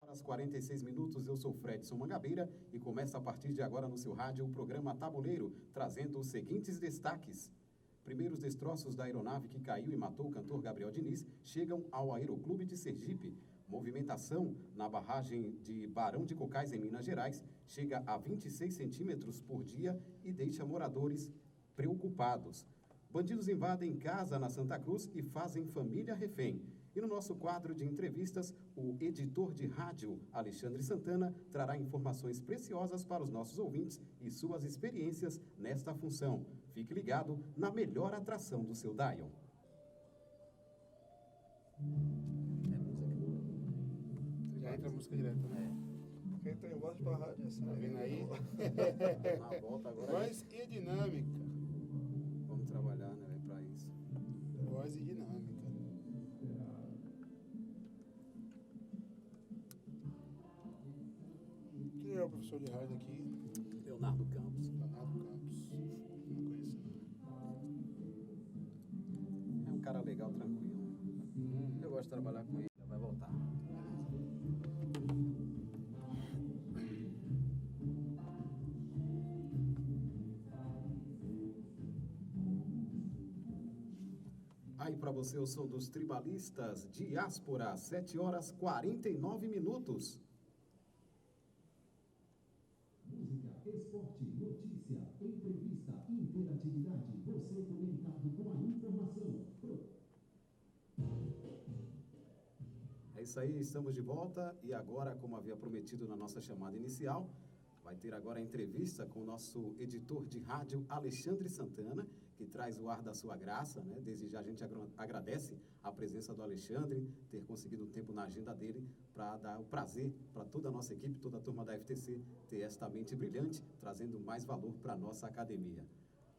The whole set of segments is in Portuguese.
Às 46 minutos, eu sou Fredson Mangabeira e começa a partir de agora no seu rádio o programa Tabuleiro, trazendo os seguintes destaques. Primeiros destroços da aeronave que caiu e matou o cantor Gabriel Diniz chegam ao Aeroclube de Sergipe. Movimentação na barragem de Barão de Cocais, em Minas Gerais, chega a 26 centímetros por dia e deixa moradores preocupados. Bandidos invadem casa na Santa Cruz e fazem família refém. E no nosso quadro de entrevistas, o editor de rádio, Alexandre Santana, trará informações preciosas para os nossos ouvintes e suas experiências nesta função. Fique ligado na melhor atração do seu dial. É música. Já entra a música direto, né? Quem tem voz pra rádio é assim. Tá vendo aí? Na volta agora. Voz e dinâmica. Vamos trabalhar, né, para isso. Voz e dinâmica. Quem é o professor de rádio aqui? Leonardo Campos. Leonardo Campos. Não conheço. É um cara legal, tranquilo. Eu gosto de trabalhar com ele. Vai voltar. Aí para você o som dos tribalistas, Diáspora, 7 horas 49 minutos. Música, esporte, notícia, entrevista, interatividade. Você conectado com a informação. É isso aí, estamos de volta e agora, como havia prometido na nossa chamada inicial, vai ter agora a entrevista com o nosso editor de rádio, Alexandre Santana, que traz o ar da sua graça, né? Desde já a gente agradece a presença do Alexandre, ter conseguido um tempo na agenda dele para dar o prazer para toda a nossa equipe, toda a turma da FTC, ter esta mente brilhante, trazendo mais valor para a nossa academia.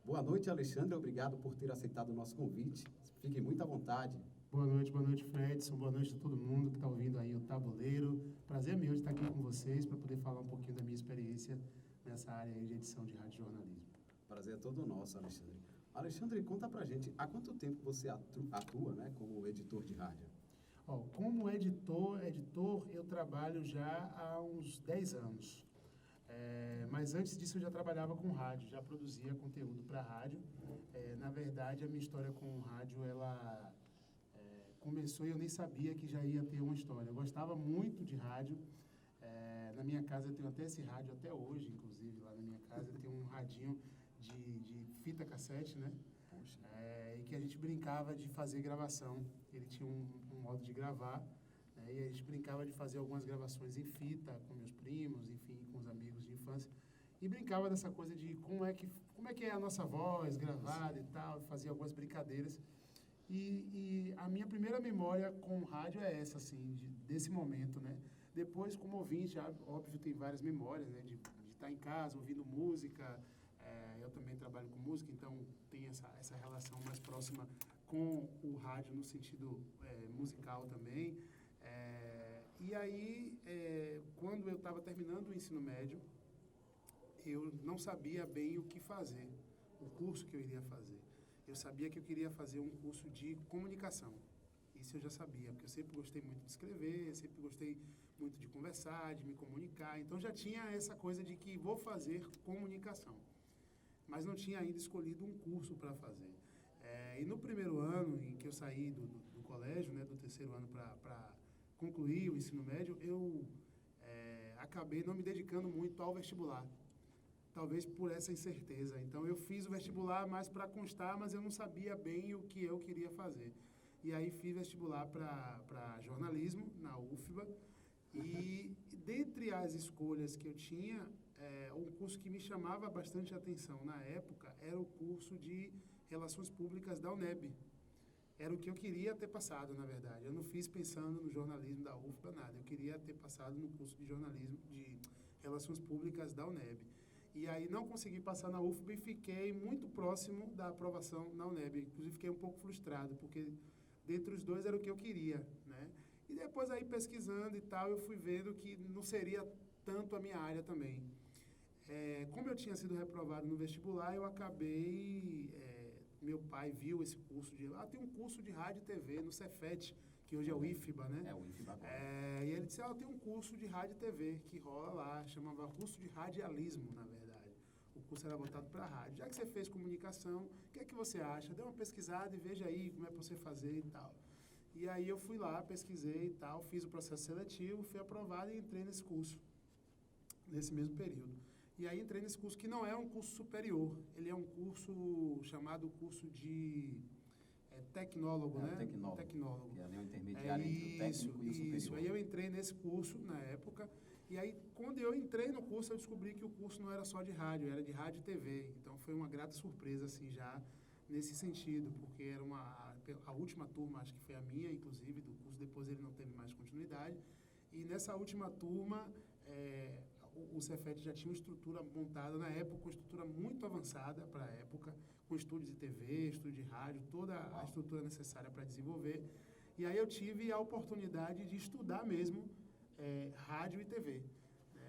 Boa noite, Alexandre, obrigado por ter aceitado o nosso convite. Fique muito à vontade. Boa noite, Fredson. Boa noite a todo mundo que está ouvindo aí o Tabuleiro. Prazer meu de estar aqui com vocês para poder falar um pouquinho da minha experiência nessa área aí de edição de rádio jornalismo. Prazer é todo nosso, Alexandre. Alexandre, conta pra gente, há quanto tempo você atua, né, como editor de rádio? Como editor, eu trabalho já há uns 10 anos. Mas antes disso eu já trabalhava com rádio, já produzia conteúdo para rádio. Na verdade, a minha história com o rádio, ela começou e eu nem sabia que já ia ter uma história. Eu gostava muito de rádio. Na minha casa eu tenho até esse rádio, até hoje, inclusive, lá na minha casa eu tenho um radinho de fita cassete, né? Poxa. E que a gente brincava de fazer gravação. Ele tinha um modo de gravar, né? E a gente brincava de fazer algumas gravações em fita com meus primos, enfim, com os amigos de infância. E brincava dessa coisa de como é que é a nossa voz gravada e tal, fazia algumas brincadeiras. E a minha primeira memória com o rádio é essa, assim, desse momento, né? Depois, como ouvinte, já, óbvio, tem várias memórias, né? De estar em casa, ouvindo música. Eu também trabalho com música, então tem essa relação mais próxima com o rádio no sentido musical também. E aí, quando eu estava terminando o ensino médio, eu não sabia bem o que fazer, o curso que eu iria fazer. Eu sabia que eu queria fazer um curso de comunicação. Isso eu já sabia, porque eu sempre gostei muito de escrever, sempre gostei muito de conversar, de me comunicar. Então já tinha essa coisa de que vou fazer comunicação. Mas não tinha ainda escolhido um curso para fazer. E no primeiro ano em que eu saí do colégio, né, do terceiro ano para concluir o ensino médio, eu acabei não me dedicando muito ao vestibular. Talvez por essa incerteza. Então, eu fiz o vestibular mais para constar, mas eu não sabia bem o que eu queria fazer. E aí, fiz vestibular para jornalismo, na UFBA. E, dentre as escolhas que eu tinha, um curso que me chamava bastante atenção na época era o curso de Relações Públicas da UNEB. Era o que eu queria ter passado, na verdade. Eu não fiz pensando no jornalismo da UFBA, nada. Eu queria ter passado no curso de jornalismo, de Relações Públicas da UNEB. E aí não consegui passar na UFBA e fiquei muito próximo da aprovação na UNEB. Inclusive fiquei um pouco frustrado, porque dentre os dois era o que eu queria, né? E depois aí pesquisando e tal, eu fui vendo que não seria tanto a minha área também. Como eu tinha sido reprovado no vestibular, eu acabei... meu pai viu esse curso tem um curso de rádio e TV no Cefet, que hoje é o IFBA, né? É o IFBA agora. E ele disse, tem um curso de rádio e TV que rola lá, chamava curso de radialismo, na verdade. O curso era voltado para rádio. Já que você fez comunicação, o que é que você acha? Dê uma pesquisada e veja aí como é para você fazer e tal. E aí eu fui lá, pesquisei e tal, fiz o processo seletivo, fui aprovado e entrei nesse curso, nesse mesmo período. E aí entrei nesse curso, que não é um curso superior, ele é um curso chamado curso de tecnólogo, né? Tecnólogo. Que é o intermediário entre o técnico e o superior. Isso, aí eu entrei nesse curso na época, e aí quando eu entrei no curso, eu descobri que o curso não era só de rádio, era de rádio e TV. Então foi uma grata surpresa, assim, já nesse sentido, porque era a última turma, acho que foi a minha, inclusive, do curso, depois ele não teve mais continuidade. E nessa última turma, o Cefet já tinha uma estrutura montada na época, uma estrutura muito avançada para a época, com estúdio de TV, estúdio de rádio, toda a estrutura necessária para desenvolver. E aí eu tive a oportunidade de estudar mesmo rádio e TV.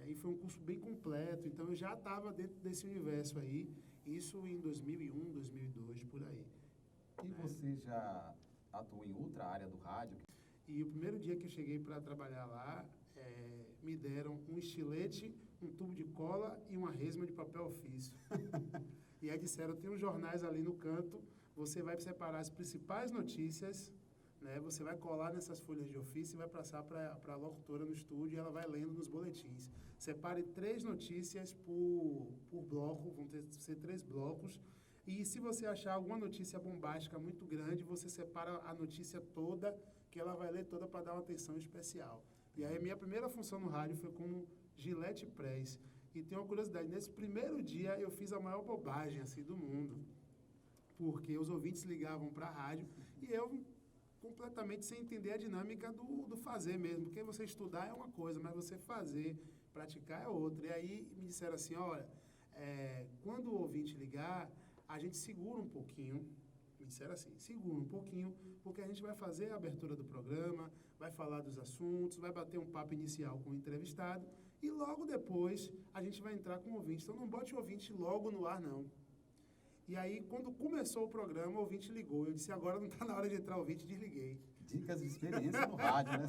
E foi um curso bem completo, então eu já estava dentro desse universo aí, isso em 2001, 2002, por aí. E você já atuou em outra área do rádio? E o primeiro dia que eu cheguei para trabalhar lá, me deram um estilete, um tubo de cola e uma resma de papel ofício. E aí disseram, tem uns jornais ali no canto, você vai separar as principais notícias, né? Você vai colar nessas folhas de ofício e vai passar para a locutora no estúdio e ela vai lendo nos boletins. Separe 3 notícias por bloco, vão ser 3 blocos. E se você achar alguma notícia bombástica muito grande, você separa a notícia toda, que ela vai ler toda para dar uma atenção especial. E aí a minha primeira função no rádio foi como Gillette Press. E tem uma curiosidade, nesse primeiro dia eu fiz a maior bobagem assim, do mundo, porque os ouvintes ligavam para a rádio e eu completamente sem entender a dinâmica do fazer mesmo, porque você estudar é uma coisa, mas você fazer, praticar é outra. E aí me disseram assim, olha, quando o ouvinte ligar, a gente segura um pouquinho, me disseram assim, segura um pouquinho, porque a gente vai fazer a abertura do programa, vai falar dos assuntos, vai bater um papo inicial com o entrevistado, e logo depois a gente vai entrar com o ouvinte. Então não bote o ouvinte logo no ar, não. E aí, quando começou o programa, o ouvinte ligou. Eu disse, agora não está na hora de entrar o ouvinte, desliguei. Dicas de experiência no rádio, né?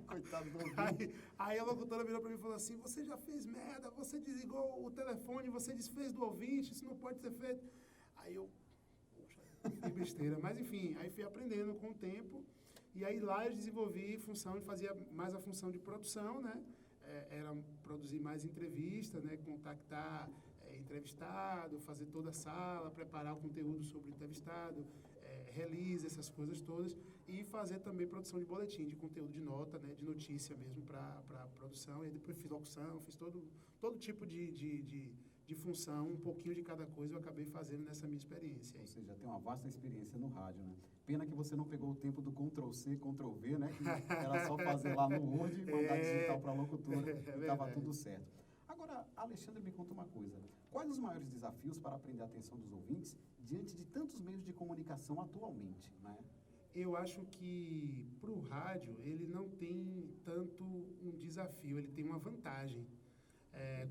Coitado do ouvinte. Aí a locutora virou para mim e falou assim, você já fez merda, você desligou o telefone, você desfez do ouvinte, isso não pode ser feito. Aí eu, poxa, fiz besteira. Mas enfim, aí fui aprendendo com o tempo. E aí lá eu desenvolvi função, fazia mais a função de produção, né? Era produzir mais entrevistas, né? Contactar entrevistado, fazer toda a sala, preparar o conteúdo sobre o entrevistado, release, essas coisas todas, e fazer também produção de boletim, de conteúdo de nota, né? De notícia mesmo para a produção. E depois fiz locução, fiz todo tipo de função, um pouquinho de cada coisa eu acabei fazendo nessa minha experiência. Ou seja, tem uma vasta experiência no rádio, né? Pena que você não pegou o tempo do Ctrl+C, Ctrl+V, né? Que era só fazer lá no Word e mandar digital para a locutora e estava tudo certo. Agora, Alexandre, me conta uma coisa. Quais os maiores desafios para aprender a atenção dos ouvintes diante de tantos meios de comunicação atualmente, né? Eu acho que para o rádio ele não tem tanto um desafio, ele tem uma vantagem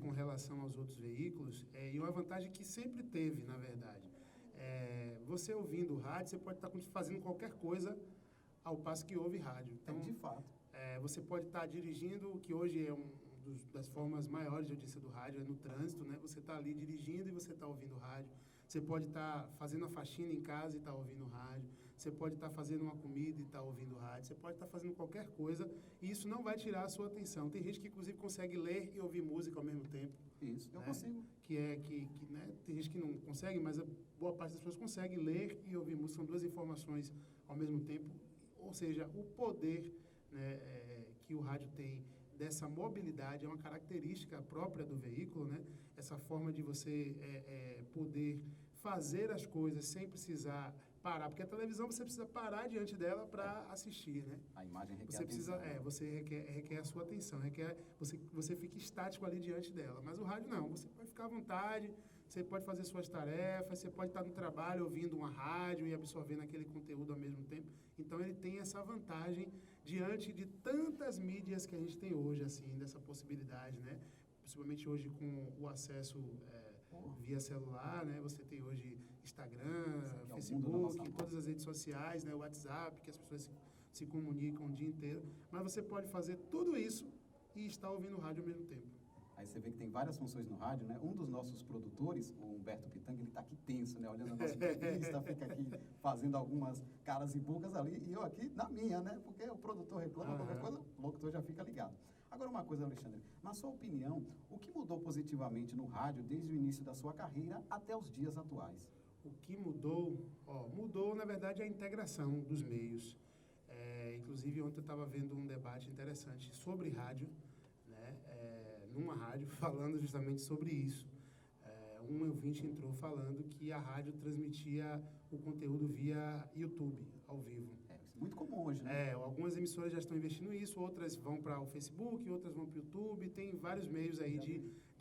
com relação aos outros veículos, e uma vantagem que sempre teve, na verdade. Você ouvindo o rádio, você pode estar fazendo qualquer coisa ao passo que ouve rádio. Então, de fato. Você pode estar dirigindo, que hoje é das formas maiores de audiência do rádio, é no trânsito, né? Você está ali dirigindo e você está ouvindo rádio. Você pode estar fazendo a faxina em casa e estar ouvindo rádio. Você pode estar fazendo uma comida e estar ouvindo rádio. Você pode estar fazendo qualquer coisa e isso não vai tirar a sua atenção. Tem gente que, inclusive, consegue ler e ouvir música ao mesmo tempo. Isso, eu né? consigo. Né? Tem gente que não consegue, mas a boa parte das pessoas consegue ler e ouvir música. São 2 informações ao mesmo tempo. Ou seja, o poder, né, que o rádio tem dessa mobilidade é uma característica própria do veículo, né? Essa forma de você poder fazer as coisas sem precisar parar, porque a televisão você precisa parar diante dela para assistir, né? A imagem requer você precisa, atenção. você requer a sua atenção, você fica estático ali diante dela. Mas o rádio não, você pode ficar à vontade, você pode fazer suas tarefas, você pode estar no trabalho ouvindo uma rádio e absorvendo aquele conteúdo ao mesmo tempo. Então ele tem essa vantagem diante de tantas mídias que a gente tem hoje, assim, dessa possibilidade, né? Principalmente hoje com o acesso via celular, né? Você tem hoje Instagram, Facebook, todas as redes sociais, né? O WhatsApp, que as pessoas se comunicam o dia inteiro, mas você pode fazer tudo isso e estar ouvindo rádio ao mesmo tempo. Aí você vê que tem várias funções no rádio, né? Um dos nossos produtores, o Humberto Pitanga, ele tá aqui tenso, né? Olhando a nossa entrevista, fica aqui fazendo algumas caras e bocas ali, e eu aqui na minha, né? Porque o produtor reclama qualquer coisa, o locutor já fica ligado. Agora, uma coisa, Alexandre, na sua opinião, o que mudou positivamente no rádio desde o início da sua carreira até os dias atuais? O que mudou? Mudou, na verdade, a integração dos meios. Inclusive, ontem eu estava vendo um debate interessante sobre rádio, né? Numa rádio, falando justamente sobre isso. Um ouvinte entrou falando que a rádio transmitia o conteúdo via YouTube, ao vivo. Isso é muito comum hoje, né? Algumas emissoras já estão investindo nisso, outras vão para o Facebook, outras vão para o YouTube, tem vários meios aí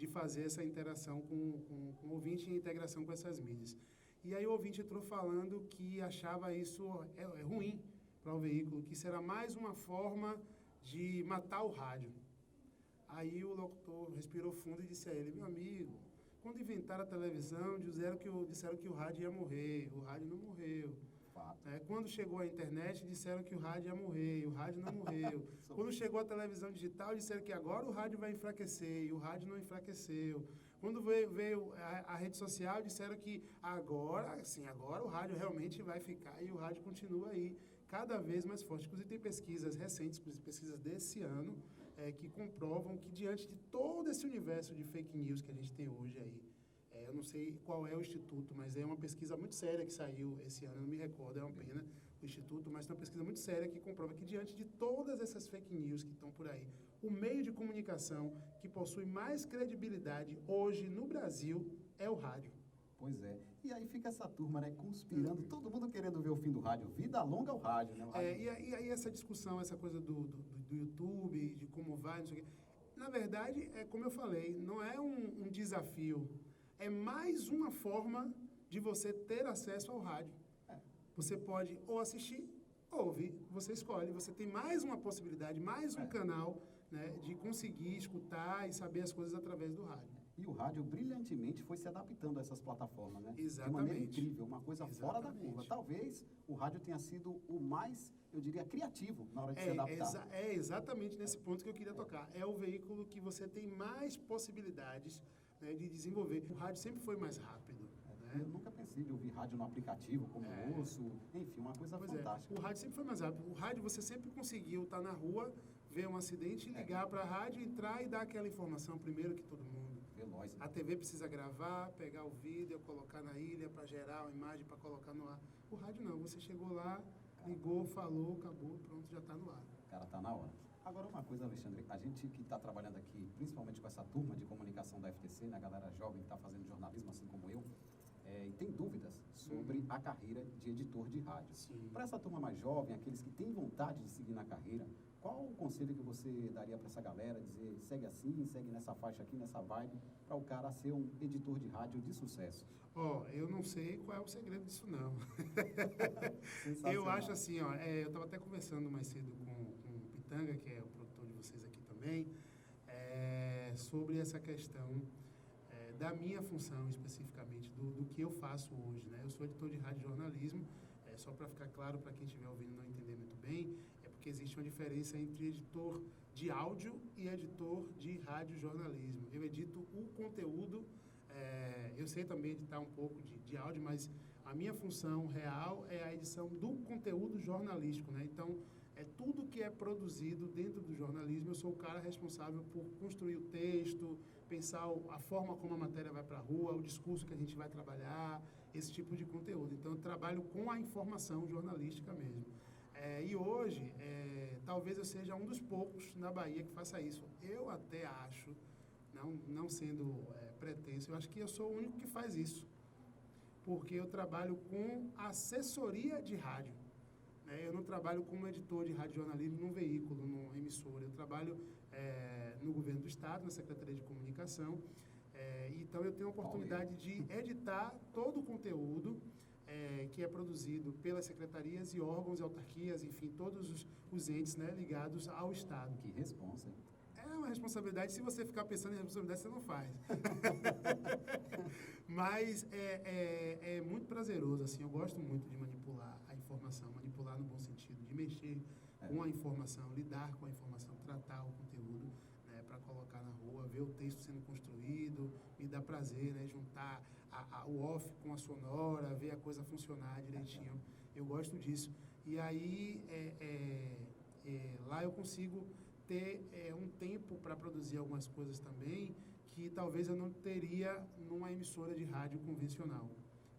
de fazer essa interação com o ouvinte e integração com essas mídias. E aí o ouvinte entrou falando que achava isso ruim para o veículo, que será mais uma forma de matar o rádio. Aí o locutor respirou fundo e disse a ele: meu amigo, quando inventaram a televisão, disseram que o rádio ia morrer. O rádio não morreu. Quando chegou a internet, disseram que o rádio ia morrer. O rádio não morreu. Quando chegou a televisão digital, disseram que agora o rádio vai enfraquecer. E o rádio não enfraqueceu. Quando veio a rede social, disseram que agora o rádio realmente vai ficar. E o rádio continua aí, cada vez mais forte. Inclusive, tem pesquisas recentes, pesquisas desse ano, que comprovam que, diante de todo esse universo de fake news que a gente tem hoje aí, eu não sei qual é o instituto, mas é uma pesquisa muito séria que saiu esse ano, eu não me recordo, é uma pena o instituto, mas é uma pesquisa muito séria que comprova que, diante de todas essas fake news que estão por aí, o meio de comunicação que possui mais credibilidade hoje no Brasil é o rádio. Pois é. E aí fica essa turma, né, conspirando, todo mundo querendo ver o fim do rádio. Vida longa ao rádio, né? E aí essa discussão, essa coisa do YouTube, de como vai, não sei o quê. Na verdade, como eu falei, não é um desafio. É mais uma forma de você ter acesso ao rádio. Você pode ou assistir ou ouvir, você escolhe. Você tem mais uma possibilidade, mais um canal, né, de conseguir escutar e saber as coisas através do rádio. E o rádio brilhantemente foi se adaptando a essas plataformas, né? Exatamente. De maneira incrível, uma coisa fora da curva. Talvez o rádio tenha sido o mais, eu diria, criativo na hora de se adaptar. É exatamente nesse ponto que eu queria tocar. É o veículo que você tem mais possibilidades, né, de desenvolver. O rádio sempre foi mais rápido. Eu nunca pensei de ouvir rádio no aplicativo, como ouço, enfim, uma coisa fantástica. O rádio sempre foi mais rápido. O rádio você sempre conseguiu estar na rua, ver um acidente, ligar para a rádio, entrar e dar aquela informação primeiro que todo mundo. Veloz. A TV precisa gravar, pegar o vídeo, colocar na ilha para gerar uma imagem para colocar no ar. O rádio não, você chegou lá, ligou, falou, acabou, pronto, já está no ar. O cara está na hora. Agora, uma coisa, Alexandre, a gente que está trabalhando aqui, principalmente com essa turma de comunicação da FTC, né, a galera jovem que está fazendo jornalismo, assim como eu, e tem dúvidas sobre a carreira de editor de rádio. Para essa turma mais jovem, aqueles que têm vontade de seguir na carreira, qual o conselho que você daria para essa galera? Dizer, segue assim, segue nessa faixa aqui, nessa vibe, para o cara ser um editor de rádio de sucesso? Eu não sei qual é o segredo disso, não. Eu acho assim, eu estava até conversando mais cedo com o Pitanga, que é o produtor de vocês aqui também, sobre essa questão da minha função especificamente, do que eu faço hoje, né? Eu sou editor de rádio e jornalismo, só para ficar claro para quem estiver ouvindo e não entender muito bem, porque existe uma diferença entre editor de áudio e editor de rádio e jornalismo. Eu edito o conteúdo, eu sei também editar um pouco de áudio, mas a minha função real é a edição do conteúdo jornalístico, né? Então, tudo que é produzido dentro do jornalismo, eu sou o cara responsável por construir o texto, pensar a forma como a matéria vai para a rua, o discurso que a gente vai trabalhar, esse tipo de conteúdo. Então, eu trabalho com a informação jornalística mesmo. E hoje, talvez eu seja um dos poucos na Bahia que faça isso. Eu até acho, não sendo pretenso, eu acho que eu sou o único que faz isso. Porque eu trabalho com assessoria de rádio. Eu não trabalho como editor de rádio e jornalismo num veículo, numa emissora. Eu trabalho no governo do estado, na Secretaria de Comunicação. Então, eu tenho a oportunidade de editar todo o conteúdo que é produzido pelas secretarias e órgãos e autarquias, enfim, todos os entes, né, ligados ao estado. Que responsa, hein? É uma responsabilidade, se você ficar pensando em responsabilidade, você não faz. Mas é muito prazeroso, assim, eu gosto muito de manipular a informação, manipular no bom sentido, de mexer com a informação, lidar com a informação, tratar o conteúdo, né, para colocar na rua, ver o texto sendo construído, me dá prazer, né, juntar o off com a sonora, ver a coisa funcionar direitinho. Eu gosto disso. E aí, lá eu consigo ter um tempo para produzir algumas coisas também que talvez eu não teria numa emissora de rádio convencional,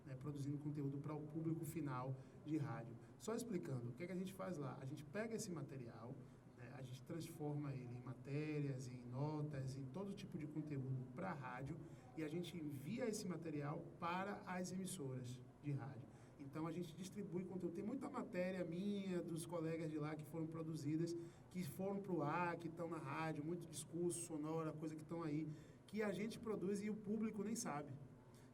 né, produzindo conteúdo para o público final de rádio. Só explicando, o que é que a gente faz lá? A gente pega esse material, né, a gente transforma ele em matérias, em notas, em todo tipo de conteúdo para a rádio e a gente envia esse material para as emissoras de rádio. Então, a gente distribui conteúdo. Tem muita matéria minha, dos colegas de lá que foram produzidas, que foram para o ar, que estão na rádio, muito discurso, sonora, coisa que estão aí, que a gente produz e o público nem sabe.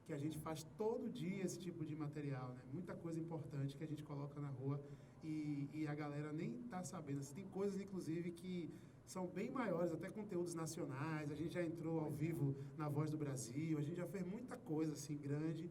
Que a gente faz todo dia esse tipo de material, né? Muita coisa importante que a gente coloca na rua e a galera nem está sabendo. Tem coisas, inclusive, que são bem maiores, até conteúdos nacionais. A gente já entrou ao vivo na Voz do Brasil, a gente já fez muita coisa assim grande.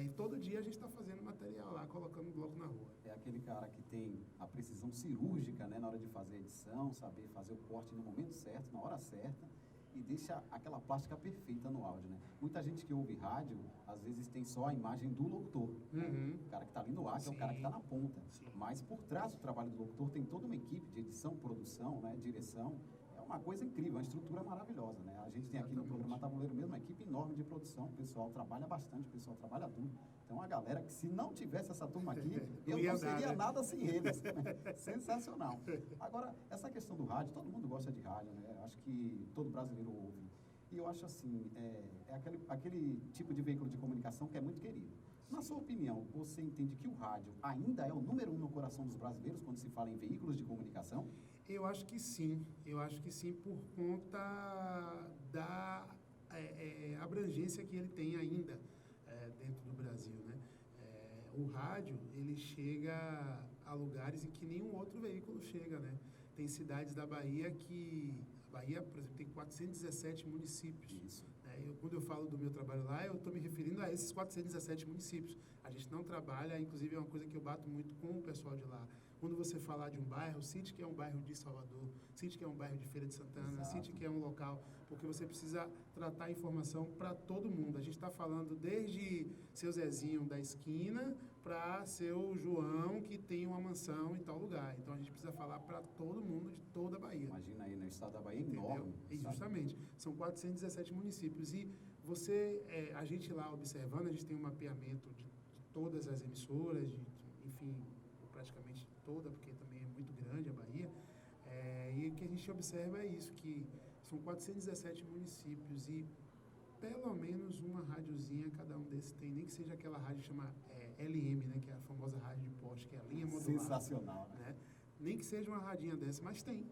E todo dia a gente está fazendo material lá, colocando o bloco na rua. É aquele cara que tem a precisão cirúrgica, né, na hora de fazer a edição, saber fazer o corte no momento certo, na hora certa, e deixa aquela plástica perfeita no áudio, né? Muita gente que ouve rádio, às vezes tem só a imagem do locutor, né? O cara que está ali no ar, que é o cara que está na ponta. Sim. Mas por trás do trabalho do locutor tem toda uma equipe de edição, produção, né, direção. É uma coisa incrível, uma estrutura maravilhosa, né? A gente tem aqui no programa Tabuleiro mesmo uma equipe enorme de produção, o pessoal trabalha bastante, o pessoal trabalha duro. Então, a galera que se não tivesse essa turma aqui, eu não seria nada sem eles. Sensacional. Agora, essa questão do rádio, todo mundo gosta de rádio, né? Eu acho que todo brasileiro ouve. E eu acho assim, aquele tipo de veículo de comunicação que é muito querido. Na sua opinião, você entende que o rádio ainda é o número 1 no coração dos brasileiros quando se fala em veículos de comunicação? Eu acho que sim por conta da abrangência que ele tem ainda dentro do Brasil, né? O rádio, ele chega a lugares em que nenhum outro veículo chega, né? Tem cidades da Bahia a Bahia, por exemplo, tem 417 municípios. Isso. Quando eu falo do meu trabalho lá, eu estou me referindo a esses 417 municípios. A gente não trabalha, inclusive é uma coisa que eu bato muito com o pessoal de lá. Quando você falar de um bairro, cite que é um bairro de Salvador, cite que é um bairro de Feira de Santana, Exato. cite que é um local, porque você precisa tratar a informação para todo mundo. A gente está falando desde seu Zezinho da esquina para seu João que tem uma mansão em tal lugar. Então, a gente precisa falar para todo mundo de toda a Bahia. Imagina aí, no estado da Bahia é Entendeu? enorme. E sabe? justamente, são 417 municípios. E a gente lá observando, a gente tem um mapeamento de todas as emissoras, enfim, praticamente toda, porque também é muito grande a Bahia, e o que a gente observa é isso, que são 417 municípios e pelo menos uma rádiozinha cada um desses tem, nem que seja aquela rádio que chama LM, né, que é a famosa rádio de poste, que é a linha modular. Sensacional, né? Nem que seja uma radinha dessa, mas tem.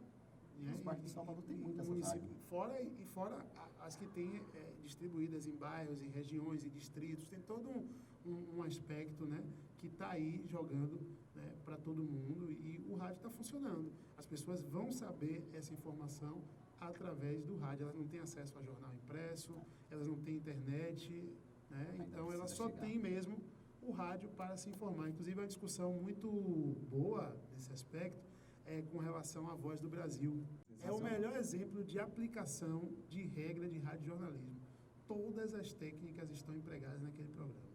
Os bairros de Salvador tem muitas essas rádios. Fora as que tem distribuídas em bairros, em regiões, em distritos, tem todo um aspecto, né, que está aí jogando, né, para todo mundo e o rádio está funcionando. As pessoas vão saber essa informação através do rádio. Elas não têm acesso a jornal impresso, elas não têm internet, né, então elas só têm mesmo o rádio para se informar. Inclusive, é uma discussão muito boa nesse aspecto com relação à Voz do Brasil. É o melhor exemplo de aplicação de regra de radiojornalismo. Todas as técnicas estão empregadas naquele programa.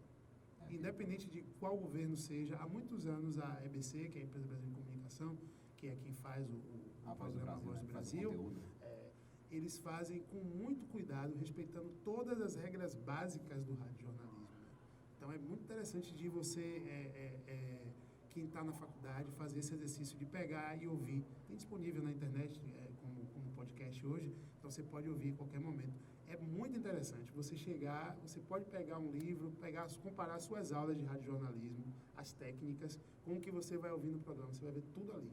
Independente de qual governo seja, há muitos anos a EBC, que é a Empresa Brasileira de Comunicação, que é quem faz o programa Voz do Brasil, eles fazem com muito cuidado, respeitando todas as regras básicas do radiojornalismo. Então, é muito interessante de você, quem está na faculdade, fazer esse exercício de pegar e ouvir. Tem disponível na internet como podcast hoje, então você pode ouvir em qualquer momento. É muito interessante você chegar, você pode pegar um livro, comparar suas aulas de radiojornalismo, as técnicas, com o que você vai ouvir no programa. Você vai ver tudo ali.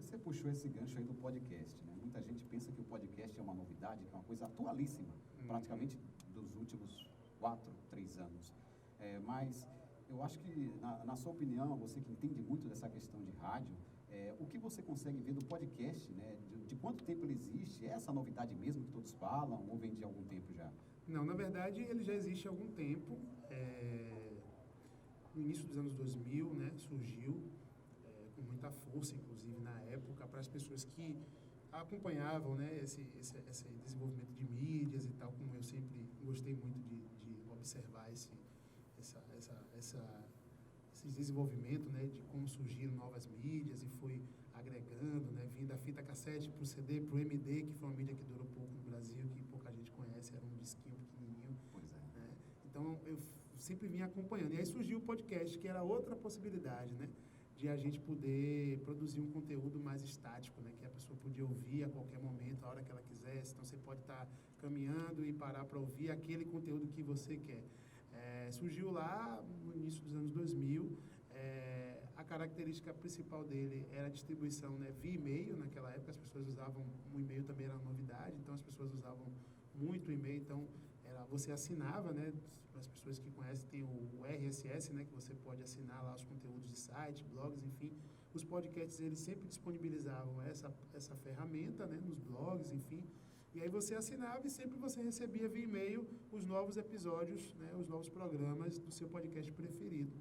Você puxou esse gancho aí do podcast, né? Muita gente pensa que o podcast é uma novidade, que é uma coisa atualíssima, praticamente dos últimos 3 anos. Mas eu acho que, na sua opinião, você que entende muito dessa questão de rádio, o que você consegue ver do podcast, né? De quanto tempo ele existe? É essa novidade mesmo que todos falam ou vem de algum tempo já? Não, na verdade, ele já existe há algum tempo. No início dos anos 2000, né, surgiu com muita muita força, inclusive, na época, para as pessoas que acompanhavam, né, esse desenvolvimento de mídias e tal, como eu sempre gostei muito de observar esse desenvolvimento, né, de como surgiram novas mídias e foi agregando, né, vindo da fita cassete para o CD, para o MD, que foi uma mídia que durou pouco no Brasil, que pouca gente conhece, era um disquinho pequenininho. Pois é. Né? Então, eu sempre vim acompanhando. E aí surgiu o podcast, que era outra possibilidade, né, de a gente poder produzir um conteúdo mais estático, né, que a pessoa podia ouvir a qualquer momento, a hora que ela quisesse. Então, você pode estar caminhando e parar para ouvir aquele conteúdo que você quer. Surgiu lá no início dos anos 2000. A característica principal dele era a distribuição, né, via e-mail. Naquela época as pessoas usavam, o e-mail também era novidade, então as pessoas usavam muito o e-mail. Então você assinava, né, as pessoas que conhecem tem o RSS, né, que você pode assinar lá os conteúdos de site, blogs, enfim. Os podcasts eles sempre disponibilizavam essa ferramenta, né, nos blogs, enfim. E aí você assinava e sempre você recebia via e-mail os novos episódios, né, os novos programas do seu podcast preferido.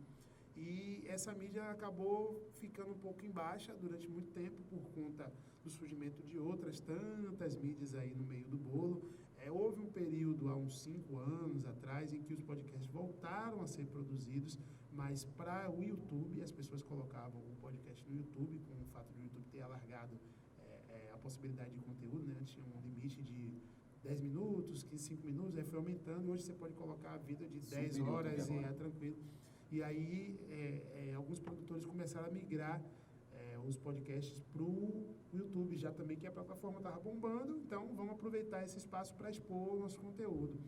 E essa mídia acabou ficando um pouco em baixa durante muito tempo por conta do surgimento de outras tantas mídias aí no meio do bolo. Houve um período, há uns 5 anos atrás, em que os podcasts voltaram a ser produzidos, mas para o YouTube, as pessoas colocavam o podcast no YouTube, com o fato de o YouTube ter alargado a possibilidade de conteúdo, né? Tinha um limite de 10 minutos, 5 minutos, aí foi aumentando, e hoje você pode colocar a vida de 10 horas e é tranquilo. E aí, alguns produtores começaram a migrar os podcasts para o YouTube, já também que a plataforma estava bombando, então vamos aproveitar esse espaço para expor o nosso conteúdo.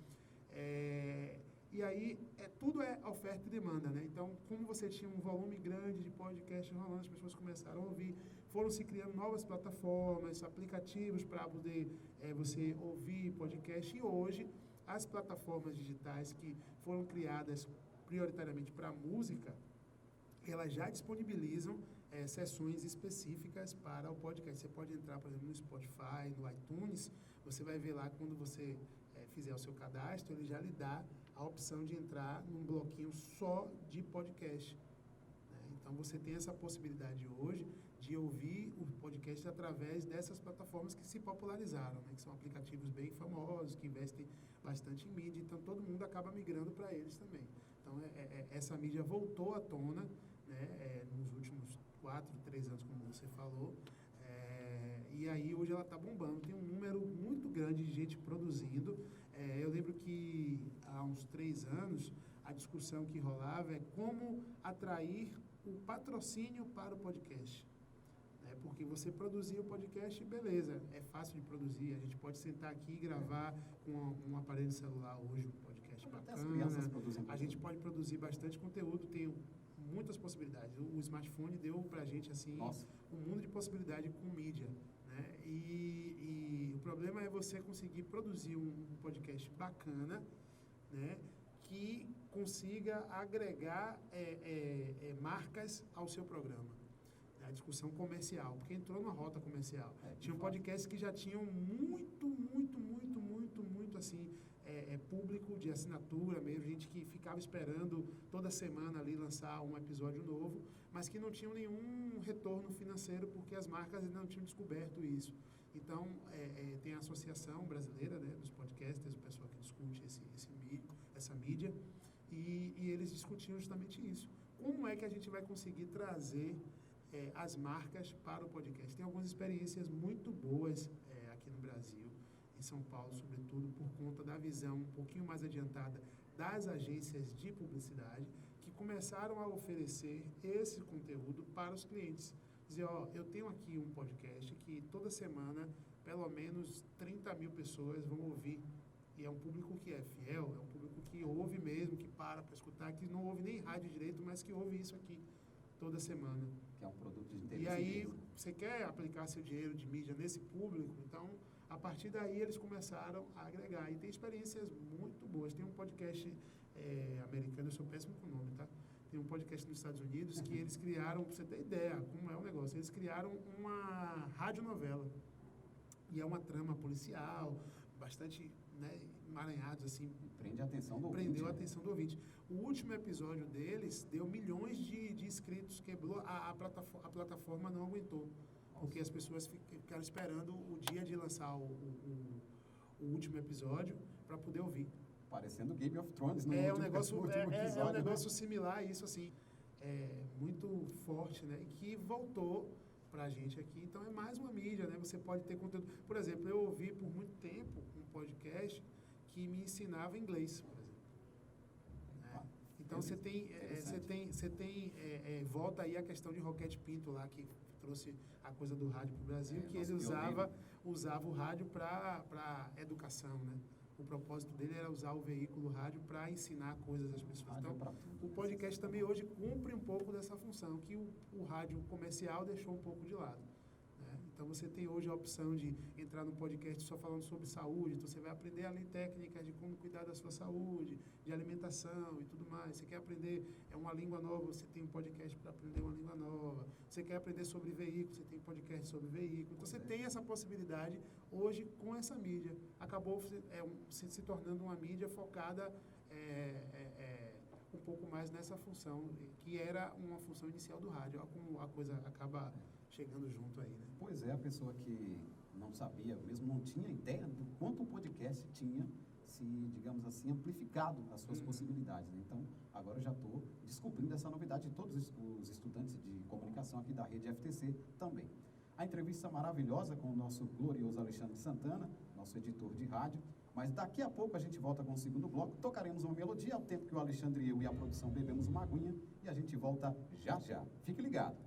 E aí, tudo é oferta e demanda, né? Então, como você tinha um volume grande de podcasts rolando, as pessoas começaram a ouvir, foram se criando novas plataformas, aplicativos para poder você ouvir podcast, e hoje, as plataformas digitais que foram criadas prioritariamente para a música, elas já disponibilizam sessões específicas para o podcast. Você pode entrar, por exemplo, no Spotify, no iTunes, você vai ver lá quando você fizer o seu cadastro, ele já lhe dá a opção de entrar num bloquinho só de podcast. Né? Então, você tem essa possibilidade hoje de ouvir o podcast através dessas plataformas que se popularizaram, né? Que são aplicativos bem famosos, que investem bastante em mídia, então todo mundo acaba migrando para eles também. Então, essa mídia voltou à tona, né, nos últimos 4, 3 anos, como você falou, e aí hoje ela está bombando. Tem um número muito grande de gente produzindo. Eu lembro que há uns 3 anos, a discussão que rolava é como atrair o patrocínio para o podcast. Porque você produzir o podcast, beleza, é fácil de produzir, a gente pode sentar aqui e gravar com um aparelho celular hoje, um podcast bacana, a gente pode produzir bastante conteúdo, tem muitas possibilidades. O smartphone deu pra gente, assim, um mundo de possibilidade com mídia, né? E o problema é você conseguir produzir um podcast bacana, né, que consiga agregar marcas ao seu programa. A discussão comercial, porque entrou numa rota comercial. Tinha um podcast que já tinham muito, assim, público de assinatura mesmo, gente que ficava esperando toda semana ali lançar um episódio novo, mas que não tinham nenhum retorno financeiro, porque as marcas ainda não tinham descoberto isso. Então, tem a Associação Brasileira, né, dos Podcasters, o pessoal que discute essa mídia, e eles discutiam justamente isso. Como é que a gente vai conseguir trazer as marcas para o podcast? Tem algumas experiências muito boas aqui no Brasil, em São Paulo, sobretudo, por conta da visão um pouquinho mais adiantada das agências de publicidade, que começaram a oferecer esse conteúdo para os clientes. Dizer, eu tenho aqui um podcast que toda semana, pelo menos 30 mil pessoas vão ouvir. E é um público que é fiel, é um público que ouve mesmo, que para escutar, que não ouve nem rádio direito, mas que ouve isso aqui toda semana. Que é um produto de interesse. E aí, você quer aplicar seu dinheiro de mídia nesse público, então, a partir daí, eles começaram a agregar. E tem experiências muito boas. Tem um podcast americano, eu sou péssimo com o nome, tá? Tem um podcast nos Estados Unidos que eles criaram, para você ter ideia como é o negócio, eles criaram uma radionovela. E é uma trama policial, bastante, né, emaranhados, assim, Prende a atenção do ouvinte. prendeu a né? atenção do ouvinte. O último episódio deles deu milhões de inscritos, quebrou, a plataforma não aguentou, porque as pessoas ficaram esperando o dia de lançar o último episódio para poder ouvir. Parecendo Game of Thrones no É um último, negócio, no último episódio. é um né? negócio similar a isso, assim, muito forte, né? E que voltou pra gente aqui. Então, é mais uma mídia, né? Você pode ter conteúdo. Por exemplo, eu ouvi por muito tempo um podcast que me ensinava inglês, por exemplo. Né? Então, você tem volta aí a questão de Roquete Pinto lá, que trouxe a coisa do rádio para o Brasil, que ele usava o rádio para educação, né? O propósito dele era usar o veículo rádio para ensinar coisas às pessoas. Rádio é Então, pra tudo. o podcast também hoje cumpre um pouco dessa função que o rádio comercial deixou um pouco de lado. Né? Então, você tem hoje a opção de entrar no podcast só falando sobre saúde, então você vai aprender ali técnicas de como cuidar da sua saúde, de alimentação e tudo mais. Você quer aprender uma língua nova, você tem um podcast para aprender uma língua nova. Você quer aprender sobre veículo, você tem um podcast sobre veículo. Então, você tem essa possibilidade hoje com essa mídia. Acabou se tornando uma mídia focada um pouco mais nessa função, que era uma função inicial do rádio. Olha como a coisa acaba chegando junto aí, né? Pois é, a pessoa que não sabia, mesmo não tinha ideia do quanto o podcast tinha se, digamos assim, amplificado as suas possibilidades. Né? Então, agora eu já estou descobrindo essa novidade de todos os estudantes de comunicação aqui da rede FTC também. A entrevista maravilhosa com o nosso glorioso Alexandre Santana, nosso editor de rádio. Mas daqui a pouco a gente volta com o segundo bloco, tocaremos uma melodia ao tempo que o Alexandre e eu e a produção bebemos uma aguinha e a gente volta já já. Fique ligado!